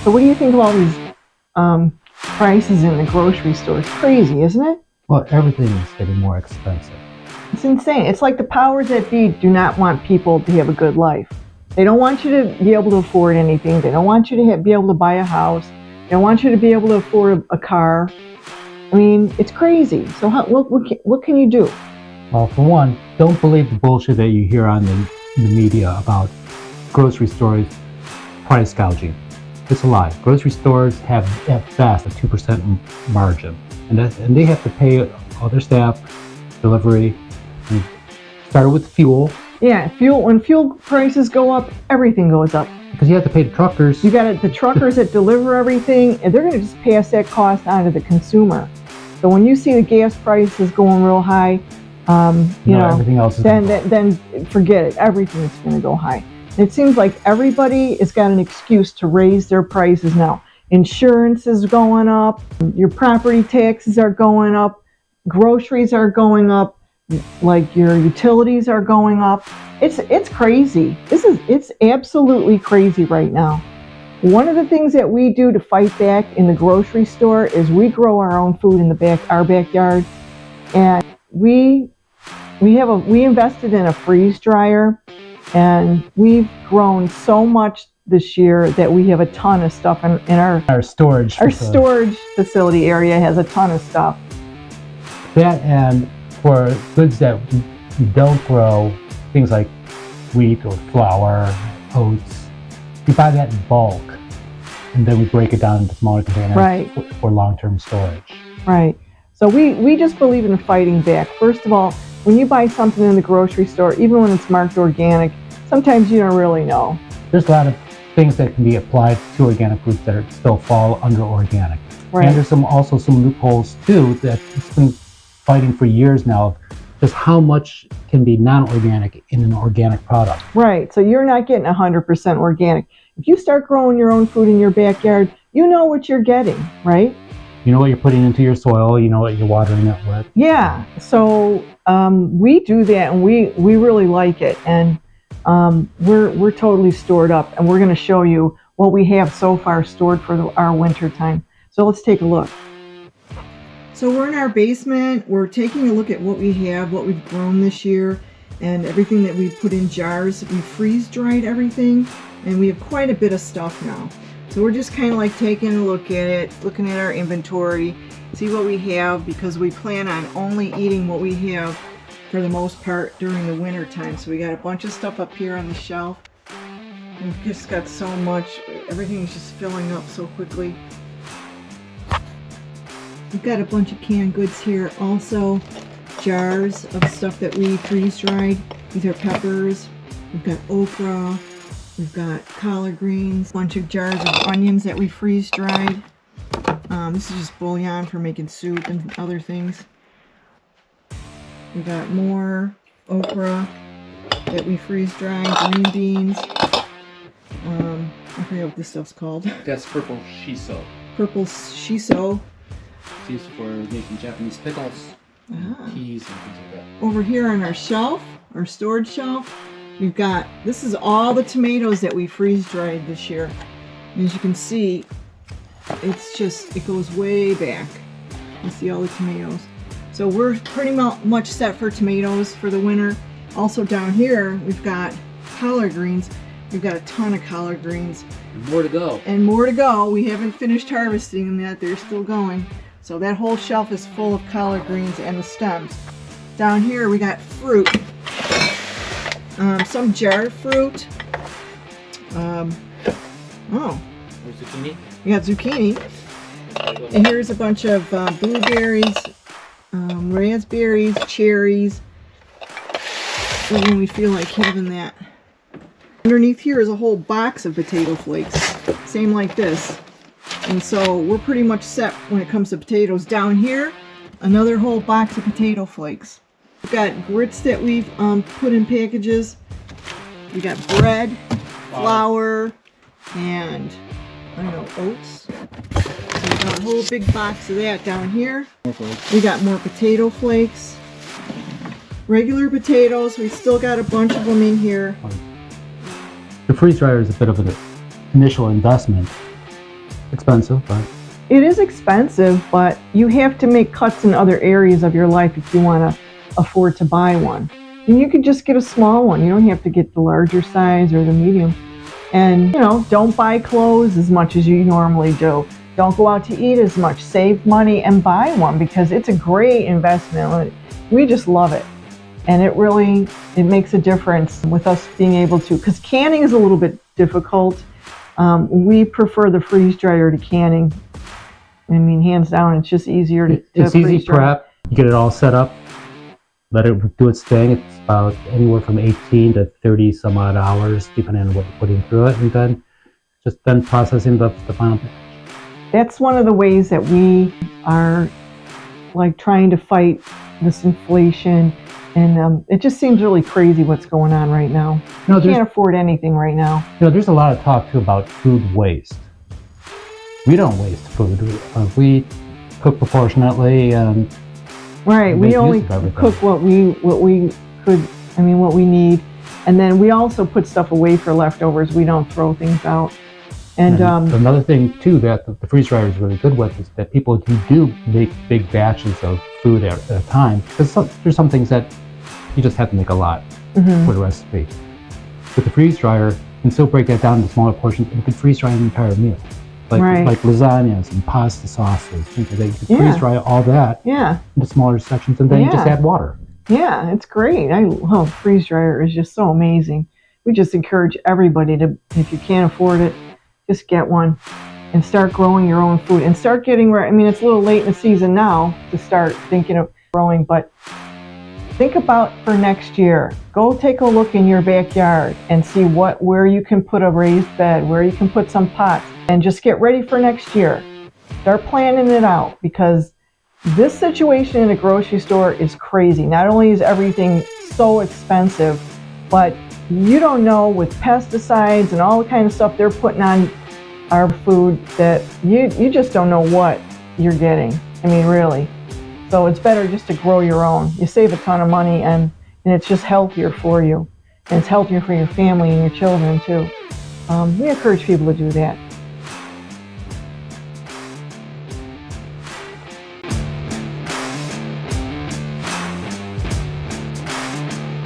So what do you think of all these prices in the grocery store? It's crazy, isn't it? Well, everything is getting more expensive. It's insane. It's like the powers that be do not want people to have a good life. They don't want you to be able to afford anything. They don't want you to be able to buy a house. They don't want you to be able to afford a car. I mean, it's crazy. So what can you do? Well, for one, don't believe the bullshit that you hear on the media about grocery stores price gouging. It's a lie. Grocery stores have at best a 2% margin, and they have to pay all their staff, delivery, and started with fuel. Yeah, fuel. When fuel prices go up, everything goes up. Because you have to pay the truckers. You got the truckers that deliver everything, and they're going to just pass that cost on to the consumer. So when you see the gas prices going real high, everything else is then forget it. Everything's going to go high. It seems like everybody has got an excuse to raise their prices now. Insurance is going up. Your property taxes are going up. Groceries are going up. Like your utilities are going up. It's crazy. It's absolutely crazy right now. One of the things that we do to fight back in the grocery store is we grow our own food in our backyard, and we invested in a freeze dryer, and we've grown so much this year that we have a ton of stuff in our storage. Our storage facility area has a ton of stuff. That, and for goods that we don't grow, things like wheat or flour, oats, we buy that in bulk, and then we break it down into smaller containers for long-term storage. Right. So we just believe in fighting back. First of all, when you buy something in the grocery store, even when it's marked organic, sometimes you don't really know. There's a lot of things that can be applied to organic foods that still fall under organic. Right. And there's also some loopholes too that it's been fighting for years now, just how much can be non-organic in an organic product. Right, so you're not getting 100% organic. If you start growing your own food in your backyard, you know what you're getting, right? You know what you're putting into your soil, you know what you're watering it with. Yeah, so we do that, and we really like it, and we're totally stored up, and we're going to show you what we have so far stored for our winter time. So let's take a look. So we're in our basement. We're taking a look at what we have, what we've grown this year, and everything that we put in jars. We freeze dried everything, and we have quite a bit of stuff now. So we're just kind of like taking a look at it, looking at our inventory, see what we have, because we plan on only eating what we have for the most part during the winter time. So we got a bunch of stuff up here on the shelf. We've just got so much. Everything's just filling up so quickly. We've got a bunch of canned goods here, also jars of stuff that we freeze dried. These are peppers. We've got okra. We've got collard greens. A bunch of jars of onions that we freeze dried. This is just bouillon for making soup and other things. We got more okra that we freeze dried. Green beans. I forget what this stuff's called. That's purple shiso. Purple shiso. It's used for making Japanese pickles, peas, and things like that. Over here on our shelf, our storage shelf, we've got, this is all the tomatoes that we freeze dried this year. And as you can see, it's just, it goes way back. You see all the tomatoes. So we're pretty much set for tomatoes for the winter. Also down here, we've got collard greens. We've got a ton of collard greens. And more to go. And more to go. We haven't finished harvesting them yet. They're still going. So that whole shelf is full of collard greens and the stems. Down here we got fruit. Some jarred fruit. Zucchini. We got zucchini. And here's a bunch of blueberries, raspberries, cherries. When we feel like having that. Underneath here is a whole box of potato flakes. Same like this. And so we're pretty much set when it comes to potatoes. Down here, another whole box of potato flakes. We've got grits that we've put in packages. We got bread, flour, and I don't know, oats. So we got a whole big box of that down here. We got more potato flakes. Regular potatoes, we still got a bunch of them in here. The freeze dryer is a bit of an initial investment, Expensive, but It is expensive, but you have to make cuts in other areas of your life if you want to afford to buy one. And you could just get a small one. You don't have to get the larger size or the medium. And, don't buy clothes as much as you normally do. Don't go out to eat as much. Save money and buy one because it's a great investment. We just love it. And it makes a difference with us being able to, because canning is a little bit difficult. We prefer the freeze dryer to canning. I mean, hands down, it's just easier to it's easy freeze dry. prep. You get it all set up, let it do its thing. It's about anywhere from 18 to 30 some odd hours, depending on what you're putting through it, and then processing the final batch. That's one of the ways that we are like trying to fight this inflation, and it just seems really crazy what's going on right now. You can't afford anything right now. There's a lot of talk too about food waste. We don't waste food. We cook proportionately. Right. We only cook what we need, and then we also put stuff away for leftovers. We don't throw things out. And another thing too that the freeze dryer is really good with is that people who do make big batches of food at a time, because there's some things that you just have to make a lot for the recipe. With the freeze dryer, you can still break that down into smaller portions. You can freeze dry an entire meal. Like lasagnas and pasta sauces. You can freeze dry all that into smaller sections, and then you just add water. Yeah, it's great. Freeze dryer is just so amazing. We just encourage everybody to, if you can't afford it, just get one and start growing your own food and start getting ready. I mean, it's a little late in the season now to start thinking of growing, but think about for next year. Go take a look in your backyard and see where you can put a raised bed, where you can put some pots, and just get ready for next year. Start planning it out, because this situation in a grocery store is crazy. Not only is everything so expensive, but you don't know, with pesticides and all the kind of stuff they're putting on our food, that you just don't know what you're getting. I mean, really. So it's better just to grow your own. You save a ton of money, and it's just healthier for you. And it's healthier for your family and your children too. We encourage people to do that.